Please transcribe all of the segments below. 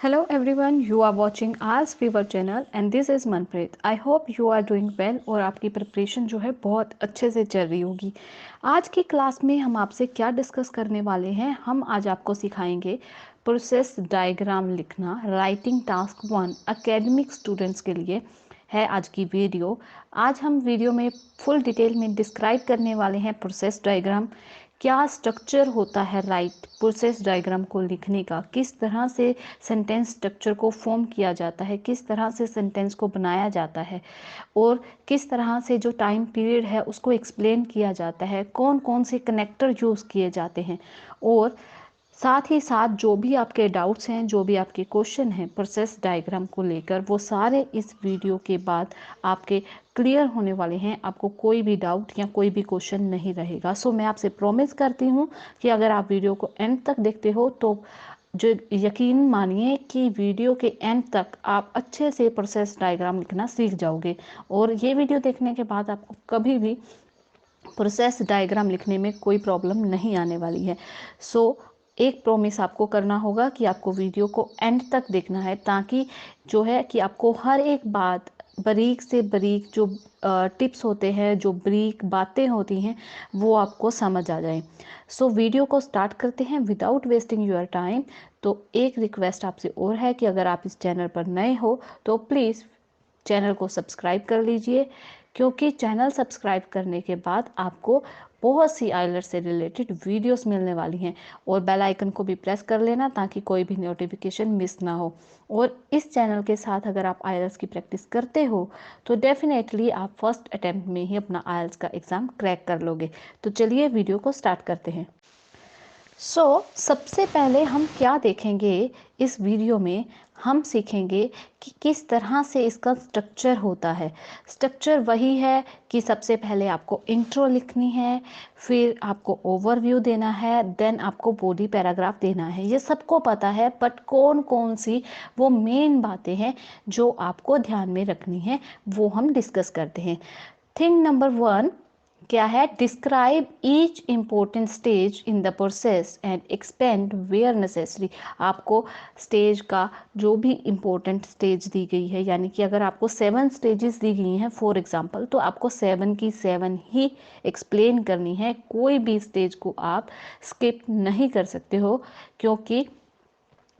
Hello everyone, you are watching IELTS Fever channel and this is Manpreet. I hope you are doing well और आपकी preparation जो है बहुत अच्छे से चल रही होगी। आज की क्लास में हम आपसे क्या डिस्कस करने वाले हैं, हम आज आपको सिखाएंगे प्रोसेस डायग्राम लिखना। राइटिंग टास्क 1 एकेडमिक स्टूडेंट्स के लिए है आज की वीडियो। आज हम वीडियो में फुल डिटेल में डिस्क्राइब करने वाले हैं प्रोसेस डायग्राम, क्या स्ट्रक्चर होता है राइट प्रोसेस डायग्राम को लिखने का, किस तरह से सेंटेंस स्ट्रक्चर को फॉर्म किया जाता है, किस तरह से सेंटेंस को बनाया जाता है और किस तरह से जो टाइम पीरियड है उसको एक्सप्लेन किया जाता है, कौन कौन से कनेक्टर यूज़ किए जाते हैं और साथ ही साथ जो भी आपके डाउट्स हैं, जो भी आपके क्वेश्चन हैं प्रोसेस डायग्राम को लेकर, वो सारे इस वीडियो के बाद आपके क्लियर होने वाले हैं। आपको कोई भी डाउट या कोई भी क्वेश्चन नहीं रहेगा। सो मैं आपसे प्रॉमिस करती हूँ कि अगर आप वीडियो को एंड तक देखते हो तो जो यकीन मानिए कि वीडियो के एंड तक आप अच्छे से प्रोसेस डायग्राम लिखना सीख जाओगे और ये वीडियो देखने के बाद आपको कभी भी प्रोसेस डायग्राम लिखने में कोई प्रॉब्लम नहीं आने वाली है। सो एक प्रॉमिस आपको करना होगा कि आपको वीडियो को एंड तक देखना है, ताकि जो है कि आपको हर एक बात बारीक से बारीक जो टिप्स होते हैं, जो बारीक बातें होती हैं, वो आपको समझ आ जाए। सो वीडियो को स्टार्ट करते हैं विदाउट वेस्टिंग योर टाइम। तो एक रिक्वेस्ट आपसे और है कि अगर आप इस चैनल पर नए हो तो प्लीज़ चैनल को सब्सक्राइब कर लीजिए, क्योंकि चैनल सब्सक्राइब करने के बाद आपको बहुत सी आइलेट्स से रिलेटेड वीडियोस मिलने वाली हैं और बेल आइकन को भी प्रेस कर लेना ताकि कोई भी नोटिफिकेशन मिस ना हो। और इस चैनल के साथ अगर आप आइलेट्स की प्रैक्टिस करते हो तो डेफिनेटली आप फर्स्ट अटेम्प्ट में ही अपना आइलेट्स का एग्ज़ाम क्रैक कर लोगे। तो चलिए वीडियो को स्टार्ट करते हैं। सबसे पहले हम क्या देखेंगे इस वीडियो में, हम सीखेंगे कि किस तरह से इसका स्ट्रक्चर होता है। स्ट्रक्चर वही है कि सबसे पहले आपको इंट्रो लिखनी है, फिर आपको ओवरव्यू देना है, देन आपको बॉडी पैराग्राफ देना है। ये सबको पता है, बट कौन कौन सी वो मेन बातें हैं जो आपको ध्यान में रखनी है वो हम डिस्कस करते हैं। थिंग नंबर 1 क्या है? Describe each important stage in the process and expand where necessary. आपको स्टेज का जो भी इम्पोर्टेंट स्टेज दी गई है, यानी कि अगर आपको 7 स्टेजेस दी गई हैं फॉर एग्जांपल, तो आपको 7 की 7 ही एक्सप्लेन करनी है। कोई भी स्टेज को आप स्किप नहीं कर सकते हो, क्योंकि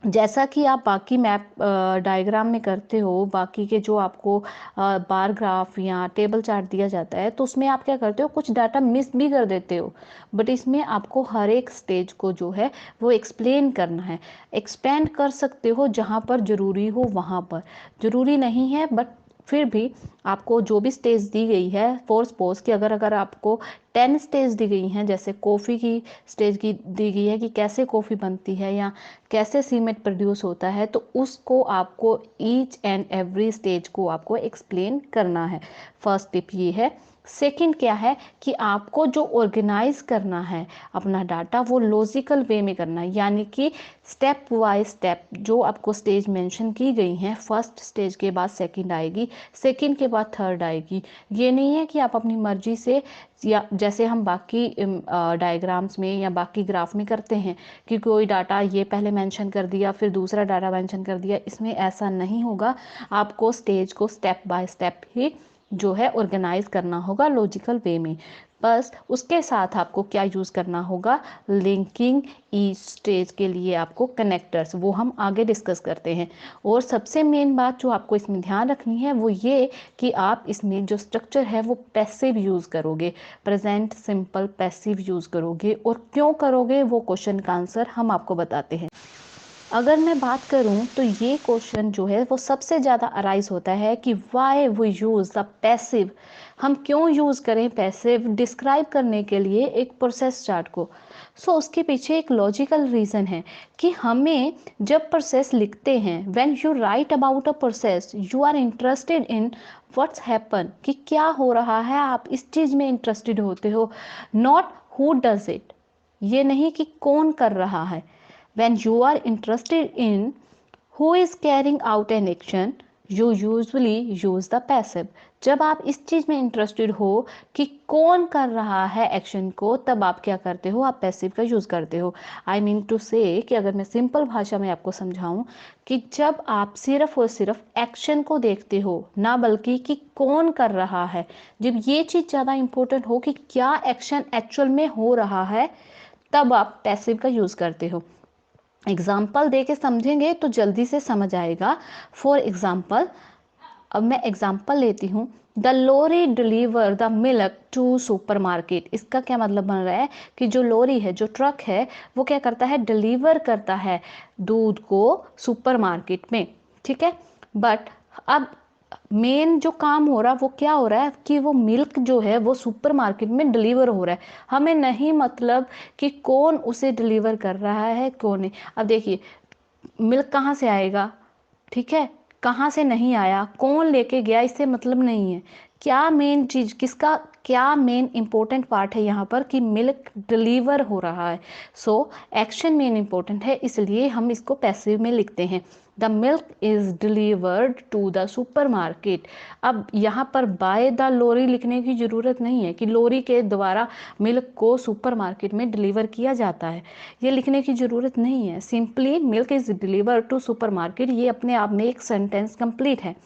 जैसा कि आप बाकी मैप डायग्राम में करते हो, बाकी के जो आपको बार ग्राफ या टेबल चार्ट दिया जाता है तो उसमें आप क्या करते हो, कुछ डाटा मिस भी कर देते हो। बट इसमें आपको हर एक स्टेज को जो है वो एक्सप्लेन करना है। एक्सपेंड कर सकते हो जहाँ पर ज़रूरी हो, वहाँ पर ज़रूरी नहीं है, बट फिर भी आपको जो भी स्टेज दी गई है, फॉर सपोज कि अगर आपको 10 स्टेज दी गई हैं, जैसे कॉफ़ी की स्टेज की दी गई है कि कैसे कॉफ़ी बनती है या कैसे सीमेंट प्रोड्यूस होता है, तो उसको आपको ईच एंड एवरी स्टेज को आपको एक्सप्लेन करना है। फर्स्ट टिप ये है। सेकंड क्या है कि आपको जो ऑर्गेनाइज करना है अपना डाटा, वो लॉजिकल वे में करना है, यानी कि स्टेप बाय स्टेप जो आपको स्टेज मेंशन की गई हैं, फर्स्ट स्टेज के बाद सेकंड आएगी, सेकंड के बाद थर्ड आएगी। ये नहीं है कि आप अपनी मर्जी से, या जैसे हम बाकी डायग्राम्स में या बाकी ग्राफ में करते हैं कि कोई डाटा ये पहले मेंशन कर दिया फिर दूसरा डाटा मेंशन कर दिया, इसमें ऐसा नहीं होगा। आपको स्टेज को स्टेप बाय स्टेप ही जो है ऑर्गेनाइज करना होगा लॉजिकल वे में। बस उसके साथ आपको क्या यूज़ करना होगा, लिंकिंग ईच स्टेज के लिए आपको कनेक्टर्स, वो हम आगे डिस्कस करते हैं। और सबसे मेन बात जो आपको इसमें ध्यान रखनी है वो ये कि आप इसमें जो स्ट्रक्चर है वो पैसिव यूज़ करोगे, प्रेजेंट सिंपल पैसिव यूज़ करोगे। और क्यों करोगे वो क्वेश्चन का आंसर हम आपको बताते हैं। अगर मैं बात करूं तो ये क्वेश्चन जो है वो सबसे ज़्यादा अराइज होता है कि why we use the passive. हम क्यों यूज़ करें पैसिव डिस्क्राइब करने के लिए एक प्रोसेस चार्ट को। उसके पीछे एक लॉजिकल रीज़न है कि हमें जब प्रोसेस लिखते हैं, when you write about a process you are interested in what's happen, कि क्या हो रहा है, आप इस चीज़ में इंटरेस्टेड होते हो, नॉट हु डज इट। ये नहीं कि कौन कर रहा है। When you are interested in who is carrying out an action, you usually use the passive. जब आप इस चीज में इंटरेस्टेड हो कि कौन कर रहा है एक्शन को, तब आप क्या करते हो, आप पैसिव का यूज करते हो। आई मीन टू से कि अगर मैं सिंपल भाषा में आपको समझाऊं कि जब आप सिर्फ और सिर्फ एक्शन को देखते हो, ना बल्कि कि कौन कर रहा है, जब ये चीज ज्यादा इंपॉर्टेंट हो कि क्या एक्शन एक्चुअल में हो रहा है, तब आप पैसिव का यूज करते हो। एग्जाम्पल दे के समझेंगे तो जल्दी से समझ आएगा। फॉर एग्जाम्पल, अब मैं एग्जाम्पल लेती हूँ, the lorry deliver the milk to supermarket. इसका क्या मतलब बन रहा है कि जो लॉरी है, जो ट्रक है, वो क्या करता है, डिलीवर करता है दूध को सुपर मार्केट में, ठीक है। बट अब मेन जो काम हो रहा है वो क्या हो रहा है कि वो मिल्क जो है वो सुपर मार्केट में डिलीवर हो रहा है। हमें नहीं मतलब कि कौन उसे डिलीवर कर रहा है, कौन नहीं। अब देखिए, मिल्क कहाँ से आएगा, ठीक है, कहाँ से नहीं आया, कौन लेके गया, इससे मतलब नहीं है। क्या मेन चीज, किसका क्या मेन इंपॉर्टेंट पार्ट है यहाँ पर कि मिल्क डिलीवर हो रहा है। सो एक्शन मेन इंपॉर्टेंट है, इसलिए हम इसको पैसिव में लिखते हैं। The milk is delivered to the supermarket. अब यहाँ पर बाय द लॉरी लिखने की जरूरत नहीं है कि लॉरी के द्वारा मिल्क को सुपर मार्केट में डिलीवर किया जाता है, ये लिखने की जरूरत नहीं है। Simply milk is deliver to supermarket, ये अपने आप में एक सेंटेंस कंप्लीट है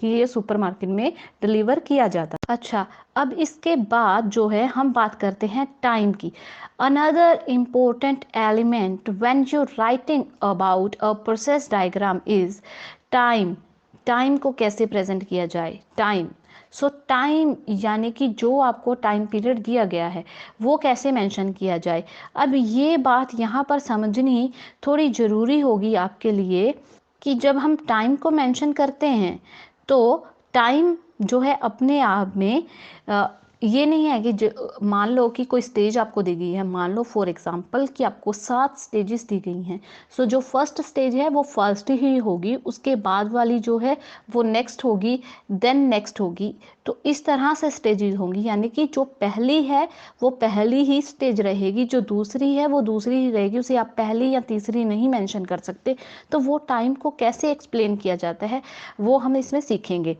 कि ये सुपरमार्केट में डिलीवर किया जाता है। अच्छा, अब इसके बाद जो है हम बात करते हैं टाइम की। Another important element when you writing about a process diagram is time. Time को कैसे प्रेजेंट किया जाए, टाइम। सो टाइम यानी कि जो आपको टाइम पीरियड दिया गया है वो कैसे मेंशन किया जाए। अब ये बात यहाँ पर समझनी थोड़ी ज़रूरी होगी आपके लिए कि जब हम टाइम को मेंशन करते हैं तो टाइम जो है अपने आप में ये नहीं है कि मान लो कि कोई स्टेज आपको दी गई है, मान लो फॉर एग्जांपल कि आपको 7 स्टेजेस दी गई हैं। सो जो फर्स्ट स्टेज है वो फर्स्ट ही होगी, उसके बाद वाली जो है वो नेक्स्ट होगी, देन नेक्स्ट होगी। तो इस तरह से स्टेजेस होंगी, यानी कि जो पहली है वो पहली ही स्टेज रहेगी, जो दूसरी है वो दूसरी ही रहेगी, उसे आप पहली या तीसरी नहीं मेंशन कर सकते। तो वो टाइम को कैसे एक्सप्लेन किया जाता है वो हम इसमें सीखेंगे।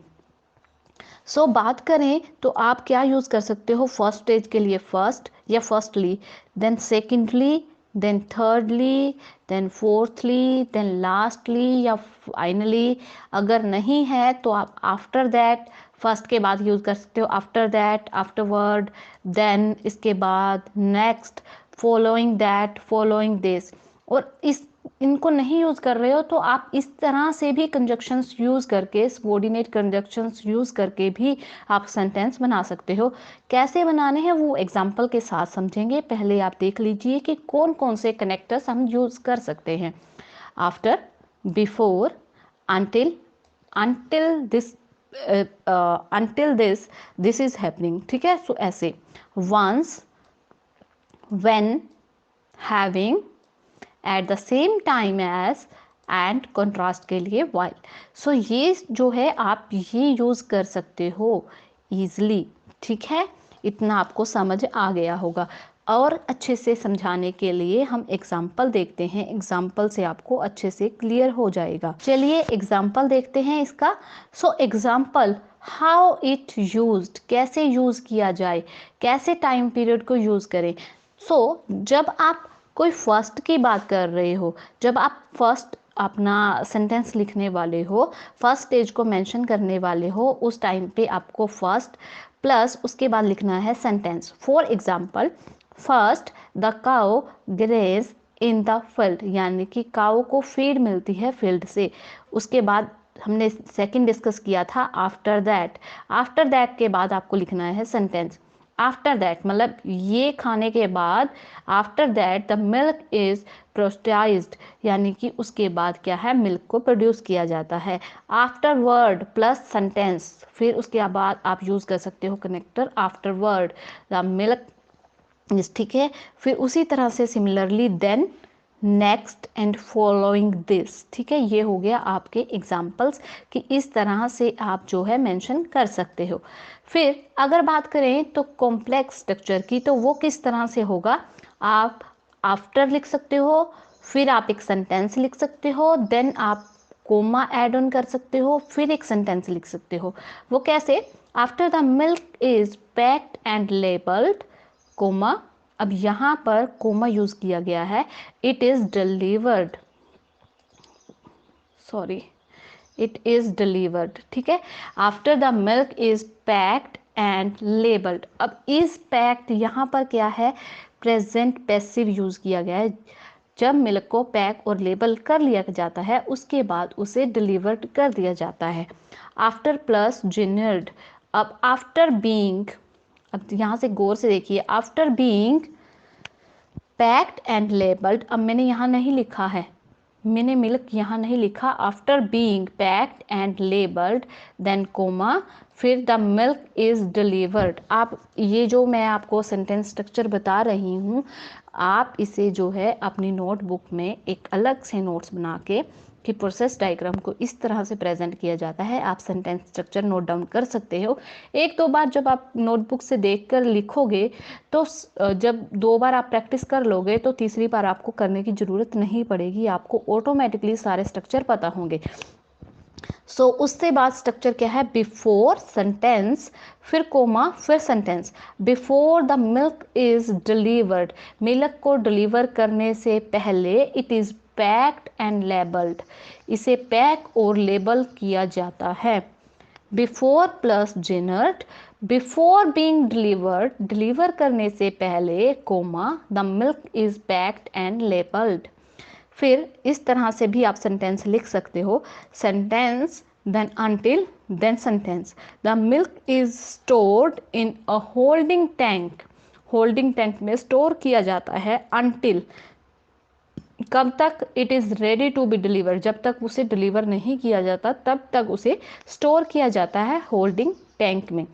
सो बात करें तो आप क्या यूज कर सकते हो फर्स्ट स्टेज के लिए, फर्स्ट या firstly, then secondly, then thirdly, then fourthly, then lastly या फाइनली। अगर नहीं है तो आप आफ्टर दैट, फर्स्ट के बाद यूज कर सकते हो आफ्टर दैट, आफ्टरवर्ड, देन इसके बाद next, following that, following this. और इस इनको नहीं यूज कर रहे हो तो आप इस तरह से भी कंजक्शंस यूज करके, सबऑर्डिनेट कंजक्शंस यूज करके भी आप सेंटेंस बना सकते हो। कैसे बनाने हैं वो एग्जांपल के साथ समझेंगे। पहले आप देख लीजिए कि कौन कौन से कनेक्टर्स हम यूज कर सकते हैं। After, before, until, until this, until this is happening, ठीक है। सो ऐसे once, when, having, at the same time as, and contrast के लिए वाइल। सो ये जो है आप ये यूज कर सकते हो इजली, ठीक है। इतना आपको समझ आ गया होगा। और अच्छे से समझाने के लिए हम एग्जाम्पल देखते हैं, एग्जाम्पल से आपको अच्छे से क्लियर हो जाएगा। चलिए एग्जाम्पल देखते हैं इसका। So example, how it used, कैसे यूज किया जाए, कैसे टाइम पीरियड को यूज करें। सो जब आप कोई फर्स्ट की बात कर रहे हो, जब आप फर्स्ट अपना सेंटेंस लिखने वाले हो, फर्स्ट स्टेज को मेंशन करने वाले हो, उस टाइम पे आपको फर्स्ट प्लस उसके बाद लिखना है sentence. For example, first the cow graze in the field, यानी कि काउ को फीड मिलती है फील्ड से। उसके बाद हमने सेकंड डिस्कस किया था आफ्टर दैट। आफ्टर दैट के बाद आपको लिखना है सेंटेंस। आफ्टर दैट मतलब ये खाने के बाद, after that the milk is pasteurised, यानी कि उसके बाद क्या है, मिल्क को प्रोड्यूस किया जाता है। आफ्टर वर्ड प्लस सेंटेंस, फिर उसके बाद आप यूज कर सकते हो connector afterward, the milk is, ठीक है। फिर उसी तरह से similarly then, next and following this, ठीक है। ये हो गया आपके एग्जाम्पल्स कि इस तरह से आप जो है मेंशन कर सकते हो। फिर अगर बात करें तो कॉम्प्लेक्स स्ट्रक्चर की, तो वो किस तरह से होगा, आप आफ्टर लिख सकते हो, फिर आप एक सेंटेंस लिख सकते हो, देन आप कोमा ऐड ऑन कर सकते हो, फिर एक सेंटेंस लिख सकते हो। वो कैसे? After the milk is packed and labelled, comma, अब यहाँ पर कोमा यूज किया गया है, it is delivered, sorry, it is delivered, ठीक है। After the milk is packed and labelled, अब इज पैक्ड यहाँ पर क्या है? प्रेजेंट पैसिव यूज किया गया है। जब मिल्क को पैक और लेबल कर लिया जाता है उसके बाद उसे डिलीवर्ड कर दिया जाता है। आफ्टर प्लस जेनर्ड, अब आफ्टर बीइंग, अब यहाँ से गौर से देखिए, after being packed and labelled, अब मैंने यहाँ नहीं लिखा है, मैंने मिल्क यहाँ नहीं लिखा, after being packed and labelled then comma, फिर द मिल्क इज डिलीवर्ड। आप ये जो मैं आपको सेंटेंस स्ट्रक्चर बता रही हूँ, आप इसे जो है अपनी नोटबुक में एक अलग से नोट्स बना के कि प्रोसेस डायग्राम को इस तरह से प्रेजेंट किया जाता है, आप सेंटेंस स्ट्रक्चर नोट डाउन कर सकते हो। एक दो बार जब आप नोटबुक से देखकर लिखोगे तो जब 2 बार आप प्रैक्टिस कर लोगे तो तीसरी बार आपको करने की ज़रूरत नहीं पड़ेगी, आपको ऑटोमेटिकली सारे स्ट्रक्चर पता होंगे। उससे बाद स्ट्रक्चर क्या है? बिफोर सेंटेंस, फिर कोमा, फिर sentence. Before the milk is delivered, milk को डिलीवर करने से पहले it is packed and labelled, इसे पैक और लेबल किया जाता है। Before plus gerund, before being delivered, deliver करने से पहले comma, the milk is packed and labelled. फिर इस तरह से भी आप सेंटेंस लिख सकते हो, sentence then until then sentence. The milk is stored in a holding tank, holding tank में स्टोर किया जाता है अनटिल, कब तक? It is ready to be deliver, जब तक उसे डिलीवर नहीं किया जाता तब तक उसे स्टोर किया जाता है होल्डिंग टैंक में।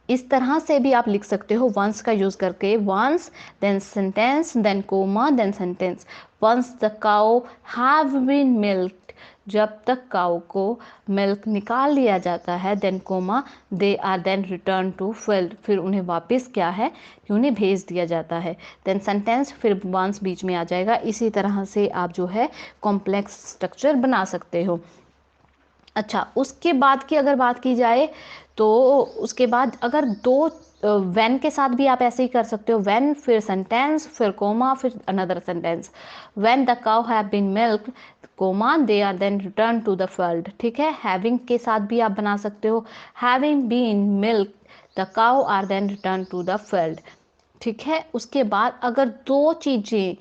इस तरह से भी आप लिख सकते हो वंस का यूज करके, once then sentence then comma then sentence. Once the cow have been milked, जब तक काउ को मिल्क निकाल लिया जाता है, then comma, they are then return to field, फिर उन्हें वापस क्या है कि उन्हें भेज दिया जाता है। देन सेंटेंस, फिर वंस बीच में आ जाएगा। इसी तरह से आप जो है कॉम्प्लेक्स स्ट्रक्चर बना सकते हो। अच्छा, उसके बाद की अगर बात की जाए तो उसके बाद अगर दो व्हेन के साथ भी आप ऐसे ही कर सकते हो, व्हेन फिर सेंटेंस फिर कोमा फिर another sentence. When the cow have been milked, comma, they are then return to the field, ठीक है। हैविंग के साथ भी आप बना सकते हो, having been milked, the cow are then return to the field, ठीक है। उसके बाद अगर दो चीजें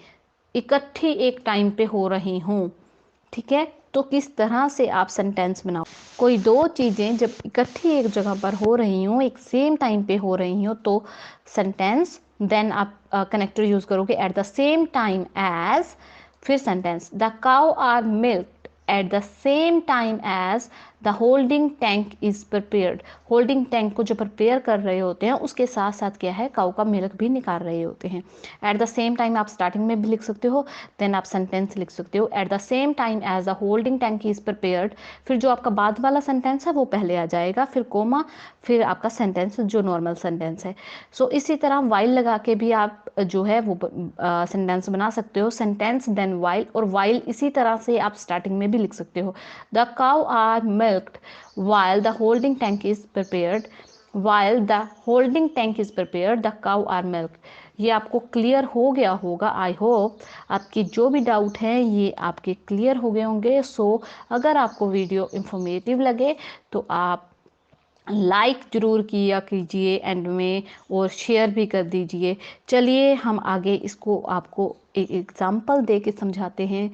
इकट्ठी एक टाइम पे हो रही हों, ठीक है, तो किस तरह से आप सेंटेंस बनाओ? कोई दो चीज़ें जब इकट्ठी एक जगह पर हो रही हो, एक सेम टाइम पे हो रही हो, तो सेंटेंस देन आप कनेक्टर यूज करोगे at the same time as, फिर sentence the cow are milked at the same time as the holding tank is prepared. Holding tank को जो प्रिपेयर कर रहे होते हैं उसके साथ साथ क्या है, काउ का मिल्क भी निकाल रहे होते हैं। एट द सेम टाइम आप स्टार्टिंग में भी लिख सकते हो, देन आप सेंटेंस लिख सकते हो at the same time as the holding tank is prepared, फिर जो आपका बाद वाला सेंटेंस है वो पहले आ जाएगा, फिर कोमा, फिर आपका सेंटेंस जो नॉर्मल सेंटेंस है। इसी तरह वाइल लगा के भी आप जो है वो सेंटेंस बना सकते हो, सेंटेंस देन वाइल, और वाइल इसी तरह से आप स्टार्टिंग में भी लिख सकते हो, the cow are milked while the holding tank is prepared, while the holding tank is prepared the cow are milked। ये आपको क्लियर हो गया होगा, आई होप आपके जो भी डाउट हैं ये आपके क्लियर हो गए होंगे। अगर आपको वीडियो इंफॉर्मेटिव लगे तो आप लाइक जरूर किया कीजिए एंड में, और शेयर भी कर दीजिए। चलिए हम आगे इसको आपको एक एग्जांपल दे के समझाते हैं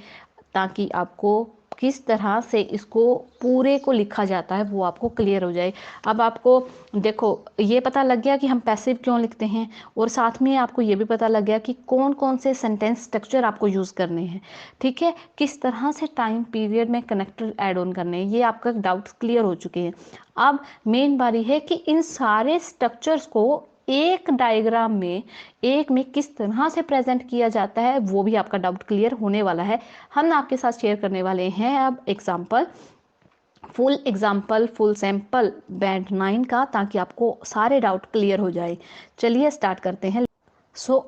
ताकि आपको किस तरह से इसको पूरे को लिखा जाता है वो आपको क्लियर हो जाए। अब आपको देखो ये पता लग गया कि हम पैसिव क्यों लिखते हैं, और साथ में आपको ये भी पता लग गया कि कौन कौन से सेंटेंस स्ट्रक्चर आपको यूज़ करने हैं, ठीक है, किस तरह से टाइम पीरियड में कनेक्टर ऐड ऑन करने हैं, ये आपका डाउट्स क्लियर हो चुके हैं। अब मेन बारी है कि इन सारे स्ट्रक्चर्स को एक डायग्राम में एक में किस तरह से प्रेजेंट किया जाता है वो भी आपका डाउट क्लियर होने वाला है। हम आपके साथ शेयर करने वाले हैं अब एग्जाम्पल, फुल सैंपल बैंड 9 का, ताकि आपको सारे डाउट क्लियर हो जाए। चलिए स्टार्ट करते हैं।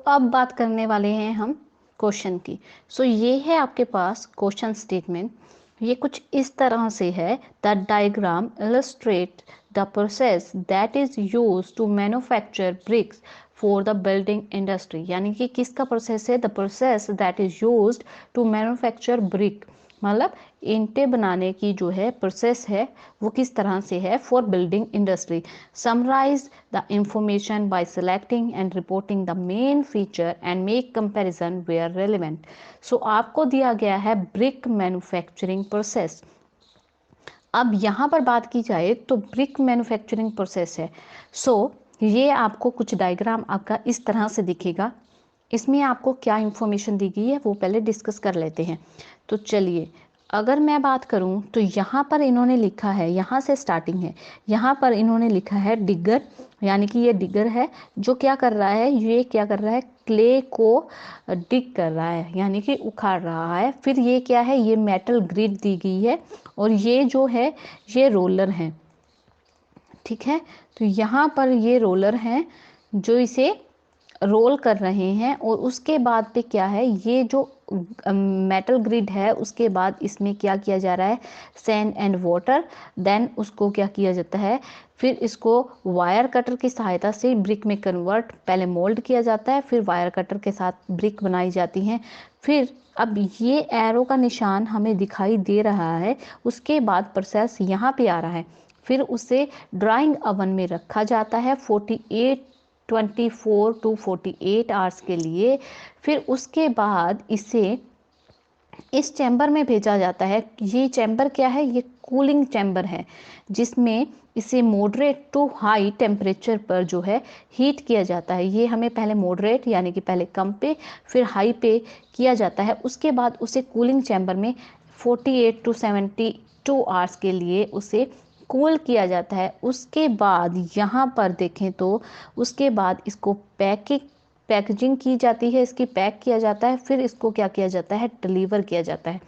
अब बात करने वाले हैं हम क्वेश्चन की। ये है आपके पास क्वेश्चन स्टेटमेंट ये कुछ इस तरह से है। The diagram illustrate the process that is use to manufacture bricks for the building industry. यानी कि किसका प्रोसेस है? The process that is use to manufacture brick, मतलब ईंटें बनाने की जो है प्रोसेस है वो किस तरह से है for building industry. Summarise the information by selecting and reporting the main feature and make comparison where relevant. So आपको दिया गया है ब्रिक मैन्युफैक्चरिंग प्रोसेस। अब यहाँ पर बात की जाए तो ब्रिक मैन्युफैक्चरिंग प्रोसेस है। सो ये आपको कुछ डायग्राम आपका इस तरह से दिखेगा। इसमें आपको क्या इंफॉर्मेशन दी गई है वो पहले डिस्कस कर लेते हैं। तो चलिए, अगर मैं बात करूं तो यहाँ पर इन्होंने लिखा है, यहाँ से स्टार्टिंग है, यहाँ पर इन्होंने लिखा है डिगर, यानी कि ये डिगर है जो क्या कर रहा है, ये क्या कर रहा है, क्ले को डिग कर रहा है, यानी कि उखाड़ रहा है। फिर ये क्या है, ये मेटल ग्रिड दी गई है और ये जो है ये रोलर हैं, ठीक है। तो यहाँ पर ये रोलर हैं जो इसे रोल कर रहे हैं। और उसके बाद पे क्या है, ये जो मेटल ग्रिड है उसके बाद इसमें क्या किया जा रहा है, सैंड एंड वाटर, देन उसको क्या किया जाता है, फिर इसको वायर कटर की सहायता से ब्रिक में कन्वर्ट, पहले मोल्ड किया जाता है, फिर वायर कटर के साथ ब्रिक बनाई जाती हैं। फिर अब ये एरो का निशान हमें दिखाई दे रहा है, उसके बाद प्रोसेस यहाँ पे आ रहा है। फिर उसे ड्राइंग ओवन में रखा जाता है 24 टू 48 आवर्स के लिए। फिर उसके बाद इसे इस चैम्बर में भेजा जाता है। ये चैम्बर क्या है, ये कूलिंग चैम्बर है जिसमें इसे मॉडरेट टू हाई टेम्परेचर पर जो है हीट किया जाता है। ये हमें पहले मॉडरेट यानी कि पहले कम पे फिर हाई पे किया जाता है। उसके बाद उसे कूलिंग चैम्बर में 48 टू 72 आवर्स के लिए उसे कूल किया जाता है। उसके बाद यहाँ पर देखें तो उसके बाद इसको पैकेजिंग की जाती है, इसकी पैक किया जाता है, फिर इसको क्या किया जाता है, डिलीवर किया जाता है।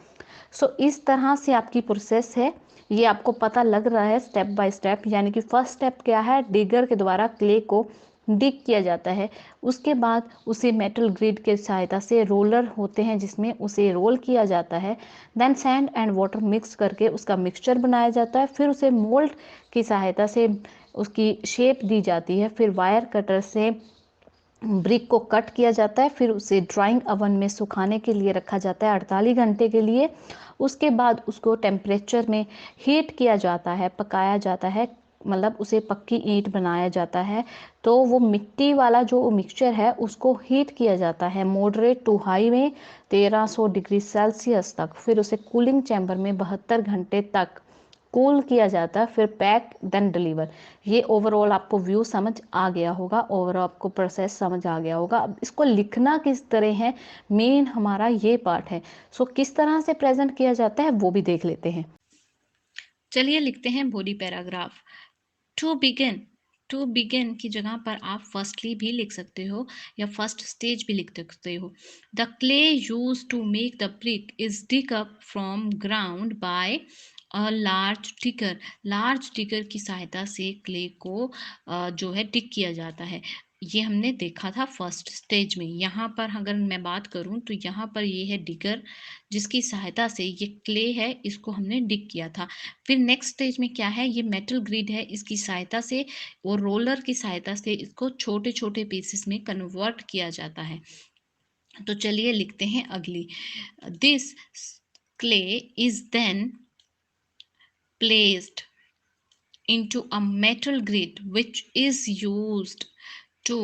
सो इस तरह से आपकी प्रोसेस है। ये आपको पता लग रहा है स्टेप बाय स्टेप। यानी कि फर्स्ट स्टेप क्या है, डिगर के द्वारा क्ले को डिग किया जाता है। उसके बाद उसे मेटल ग्रिड के सहायता से रोलर होते हैं जिसमें उसे रोल किया जाता है। Then sand and water mix करके उसका मिक्सचर बनाया जाता है। फिर उसे मोल्ड की सहायता से उसकी शेप दी जाती है। फिर वायर कटर से ब्रिक को कट किया जाता है। फिर उसे ड्राइंग ओवन में सुखाने के लिए रखा जाता है 48 घंटे के लिए। उसके बाद उसको टेम्परेचर में हीट किया जाता है, पकाया जाता है, मतलब उसे पक्की ईंट बनाया जाता है। तो वो मिट्टी वाला जो मिक्सचर है उसको हीट किया जाता है मॉडरेट टू हाई में 1300 डिग्री सेल्सियस तक। फिर उसे कूलिंग चैम्बर में 72 घंटे तक कूल किया जाता है। फिर पैक देन डिलीवर। ये ओवरऑल आपको व्यू समझ आ गया होगा, ओवरऑल आपको प्रोसेस समझ आ गया होगा। अब इसको लिखना किस तरह है, मेन हमारा ये पार्ट है। सो किस तरह से प्रेजेंट किया जाता है वो भी देख लेते हैं। चलिए लिखते हैं body paragraph. To begin, to begin की जगह पर आप फर्स्टली भी लिख सकते हो या फर्स्ट स्टेज भी लिख सकते हो। The clay use to make the brick is dig up from ground by a large digger. Large digger की सहायता से क्ले को जो है डिग किया जाता है। ये हमने देखा था फर्स्ट स्टेज में। यहाँ पर अगर मैं बात करूँ तो यहाँ पर ये है डिगर जिसकी सहायता से ये क्ले है इसको हमने डिग किया था। फिर नेक्स्ट स्टेज में क्या है, ये मेटल ग्रिड है, इसकी सहायता से और रोलर की सहायता से इसको छोटे छोटे पीसेस में कन्वर्ट किया जाता है। तो चलिए लिखते हैं अगली। This clay is then placed into a metal grid which is used to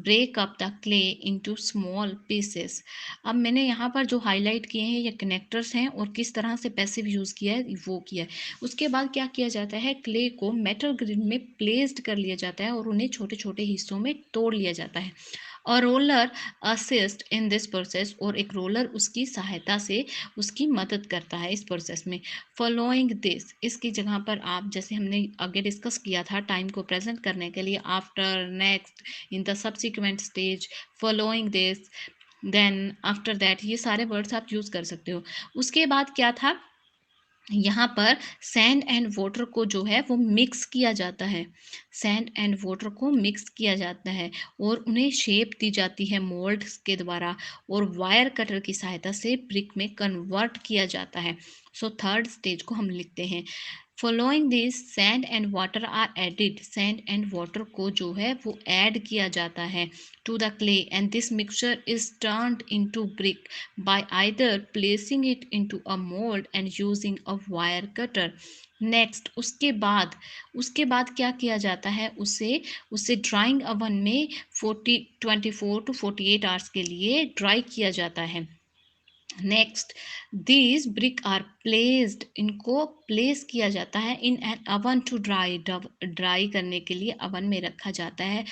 break up the clay into small pieces। अब मैंने यहाँ पर जो हाईलाइट किए हैं ये कनेक्टर्स हैं और किस तरह से पैसिव यूज़ किया है वो किया है। उसके बाद क्या किया जाता है, क्ले को मेटल ग्रिड में प्लेस्ड कर लिया जाता है और उन्हें छोटे छोटे हिस्सों में तोड़ लिया जाता है। और roller assist in this process, और एक रोलर उसकी सहायता से उसकी मदद करता है इस प्रोसेस में। फॉलोइंग दिस, इसकी जगह पर आप जैसे हमने आगे डिस्कस किया था टाइम को प्रेजेंट करने के लिए, after, next, in the subsequent stage, following this, then, after that, ये सारे वर्ड्स आप यूज़ कर सकते हो। उसके बाद क्या था, यहाँ पर सैंड एंड वाटर को जो है वो मिक्स किया जाता है। सैंड एंड वाटर को मिक्स किया जाता है और उन्हें शेप दी जाती है मोल्ड्स के द्वारा और वायर कटर की सहायता से ब्रिक में कन्वर्ट किया जाता है। सो थर्ड स्टेज को हम लिखते हैं following this sand and water are added. Sand and water को जो है वो ऐड किया जाता है to the clay and this mixture is turned into brick by either placing it into a mould and using a wire cutter. Next उसके बाद क्या किया जाता है, उसे ड्राइंग ओवन में 24 to 48 आवर्स के लिए ड्राई किया जाता है। Next these brick are placed, इनको प्लेस किया जाता है in an oven to dry करने के लिए अवन में रखा जाता है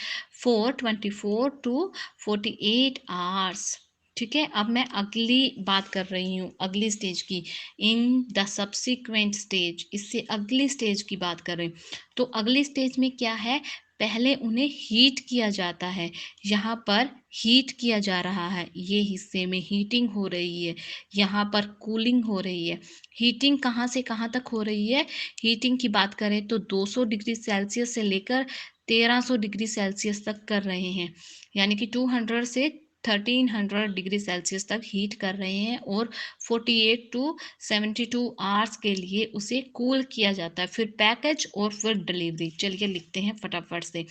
फॉर 24 to 48 आवर्स। ठीक है, अब मैं अगली बात कर रही हूँ अगली स्टेज की। इन द सब्सिक्वेंट स्टेज, इससे अगली स्टेज की बात कर रही हूँ। तो अगली स्टेज में क्या है, पहले उन्हें हीट किया जाता है। यहाँ पर हीट किया जा रहा है, ये हिस्से में हीटिंग हो रही है, यहाँ पर कूलिंग हो रही है। हीटिंग कहाँ से कहाँ तक हो रही है, हीटिंग की बात करें तो 200 डिग्री सेल्सियस से लेकर 1300 डिग्री सेल्सियस तक कर रहे हैं, यानी कि 200 से 1300 डिग्री सेल्सियस तक हीट कर रहे हैं और 48 to 72 आवर्स के लिए उसे कूल किया जाता है, फिर पैकेज और फिर डिलीवरी। चलिए लिखते हैं फटाफट से।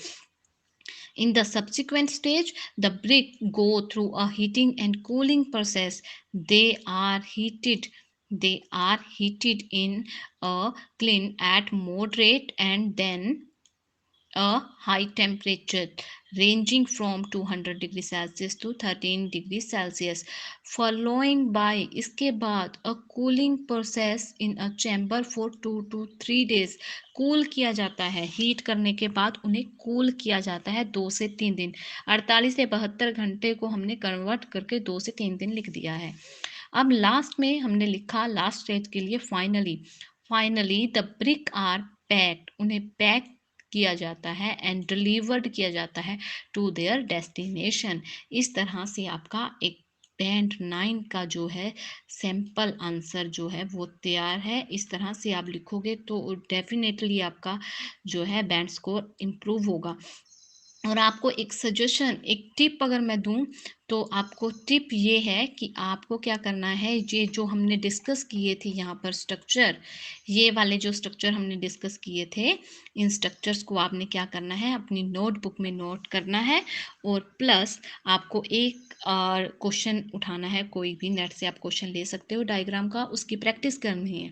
In the subsequent stage, the brick go through a heating and cooling process. They are heated. They are heated in a kiln at moderate and then a high temperature ranging from 200 degree Celsius to 13 degree Celsius, following by इसके बाद a cooling process in a chamber for 2 to 3 days। Cool किया जाता है, heat करने के बाद उन्हें cool किया जाता है 2 से 3 दिन। 48 से 72 घंटे को हमने कन्वर्ट करके 2 से 3 दिन लिख दिया है। अब लास्ट में हमने लिखा लास्ट स्टेज के लिए finally the brick are packed, उन्हें पैक किया जाता है एंड डिलीवर्ड किया जाता है टू देयर डेस्टिनेशन। इस तरह से आपका एक बैंड 9 का जो है सैम्पल आंसर जो है वो तैयार है। इस तरह से आप लिखोगे तो डेफिनेटली आपका जो है बैंड स्कोर इम्प्रूव होगा। और आपको एक सजेशन, एक टिप अगर मैं दूं तो आपको टिप ये है कि आपको क्या करना है, ये जो हमने डिस्कस किए थे यहाँ पर स्ट्रक्चर, ये वाले जो स्ट्रक्चर हमने डिस्कस किए थे, इन स्ट्रक्चर्स को आपने क्या करना है, अपनी नोटबुक में नोट करना है और प्लस आपको एक क्वेश्चन उठाना है, कोई भी नेट से आप क्वेश्चन ले सकते हो डायग्राम का, उसकी प्रैक्टिस करनी है,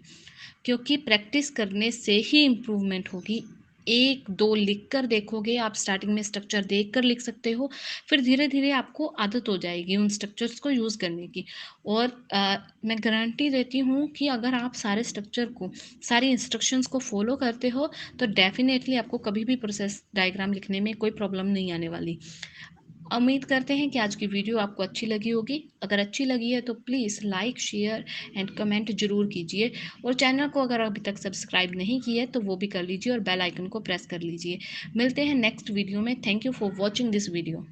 क्योंकि प्रैक्टिस करने से ही इम्प्रूवमेंट होगी। 1-2 लिख कर देखोगे आप, स्टार्टिंग में स्ट्रक्चर देख कर लिख सकते हो, फिर धीरे धीरे आपको आदत हो जाएगी उन स्ट्रक्चर्स को यूज़ करने की। और मैं गारंटी देती हूँ कि अगर आप सारे स्ट्रक्चर को, सारी इंस्ट्रक्शंस को फॉलो करते हो तो डेफिनेटली आपको कभी भी प्रोसेस डायग्राम लिखने में कोई प्रॉब्लम नहीं आने वाली। उम्मीद करते हैं कि आज की वीडियो आपको अच्छी लगी होगी। अगर अच्छी लगी है तो please like, share and comment ज़रूर कीजिए और चैनल को अगर अभी तक सब्सक्राइब नहीं किया है तो वो भी कर लीजिए और बेल आइकन को प्रेस कर लीजिए। मिलते हैं नेक्स्ट वीडियो में। Thank you for watching this video.